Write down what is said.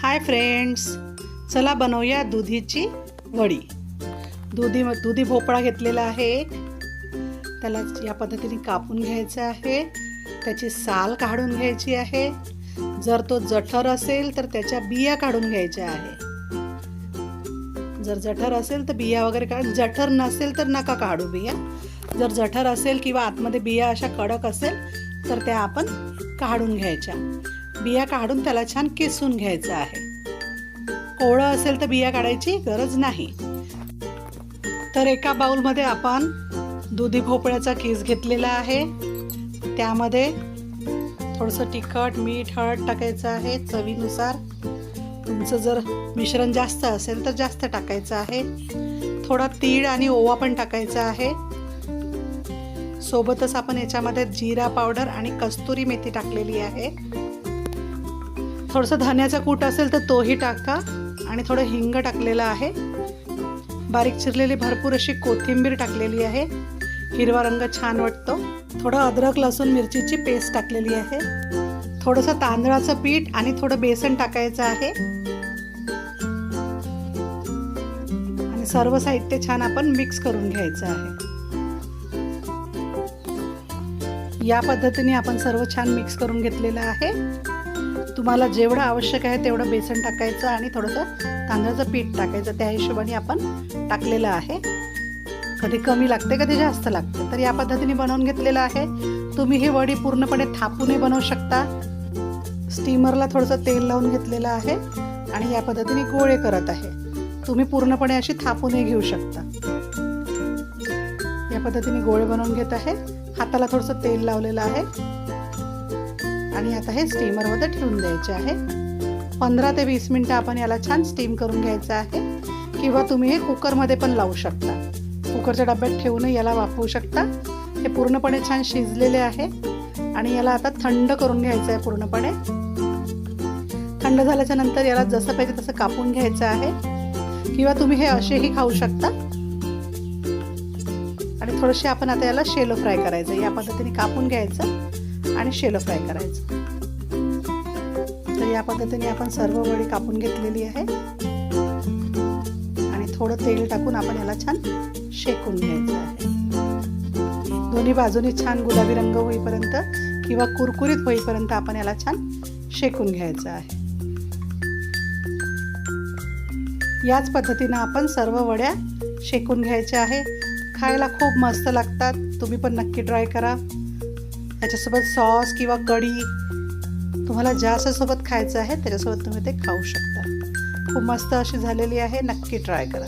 Hi friends, चला बनवूया दुधीची वडी। दुधी भोपळा घेतलेला आहे एक, त्याला या पद्धतीने कापून घ्यायचं आहे। त्याची साल काढून घ्यायची आहे। जर तो जठर असेल तर त्याच्या बिया काढून घ्यायच्या आहे। जर जठर असेल तर बिया वगैरे काढ, जठर नसेल तर नका काढू बिया। जर जठर असेल किंवा आतमध्ये बिया अशा कडक असेल तर त्या आपण काढून घ्यायच्या। बिया काढून त्याला छान किसून घ्यायचं आहे। कोवळं असेल तर बिया काढायची गरज नाही। तर एका बाउलमध्ये आपण दुधी भोपळ्याचा किस घेतलेला आहे। त्यामध्ये थोडंसं तिखट, मीठ, हळद टाकायचं आहे चवीनुसार। तुमचं जर मिश्रण जास्त असेल तर जास्त टाकायचं आहे। थोडा तीळ आणि ओवा पण टाकायचा आहे। सोबतच आपण याच्यामध्ये जिरा पावडर आणि कस्तुरी मेथी टाकलेली आहे। थोडंसं धन्याचा कूट असेल तर तोही टाका आणि थोडं हिंग टाकलेलं आहे। बारीक चिरलेली भरपूर अशी कोथिंबीर टाकलेली आहे, हिरवा रंग छान वाटतो। थोडं अद्रक लसूण मिरचीची पेस्ट टाकलेली आहे। थोडंसं तांदळाचं पीठ आणि थोडं बेसन टाकायचं आहे आणि सर्व साहित्य छान आपण मिक्स करून घ्यायचं आहे। या पद्धतीने आपण सर्व छान मिक्स करून घेतलेलं आहे। तुम्हाला जेवढं आवश्यक आहे तेवढं बेसन टाकायचं आणि थोडंसं तांदळाचं पीठ टाकायचं, त्या हिशोबाने आपण टाकलेलं आहे। कधी कमी लागते कधी जास्त लागते, तर या पद्धतीने बनवून घेतलेलं आहे। तुम्ही ही वडी पूर्णपणे थापूने बनवू शकता। स्टीमरला थोडंसं तेल लावून घेतलेलं आहे आणि या पद्धतीने गोळे करत आहे। तुम्ही पूर्णपणे अशी थापूने घेऊ शकता। या पद्धतीने गोळे बनवून घेत आहे। हाताला थोडंसं तेल लावलेलं आहे आणि आता हे स्टीमरमध्ये ठेवून द्यायचे आहे। 15 ते 20 मिनिटं आपण याला छान स्टीम करून घ्यायचं आहे, किंवा तुम्ही हे कुकरमध्ये पण लावू शकता। कुकरच्या डब्यात ठेवून याला वाफवू शकता। हे पूर्णपणे छान शिजलेले आहे आणि याला आता थंड करून घ्यायचं आहे पूर्णपणे। थंड झाल्याच्या नंतर याला जसं पाहिजे तसं कापून घ्यायचं आहे, किंवा तुम्ही हे असेही खाऊ शकता। आणि थोडेसे आपण आता याला शेलो फ्राय करायचं। या पद्धतीने कापून घ्यायचं आणि शेलो फ्राय करायचं। तर या पद्धतीने आपण सर्व वडी कापून घेतलेली आहे आणि थोडं तेल टाकून आपण याला छान शेकून घ्यायचं आहे। दोन्ही बाजूनी छान गुलाबी रंग होईपर्यंत किंवा कुरकुरीत होईपर्यंत आपण याला छान शेकून घ्यायचं आहे। याच पद्धतीने आपण सर्व वड्या शेकून घ्यायच्या आहे। खायला खूप मस्त लागतात, तुम्ही पण नक्की ट्राय करा। त्याच्यासोबत सॉस किंवा कढी, तुम्हाला ज्याच्यासोबत खायचं आहे त्याच्यासोबत तुम्ही ते खाऊ शकता। खूप मस्त अशी झालेली आहे, नक्की ट्राय करा।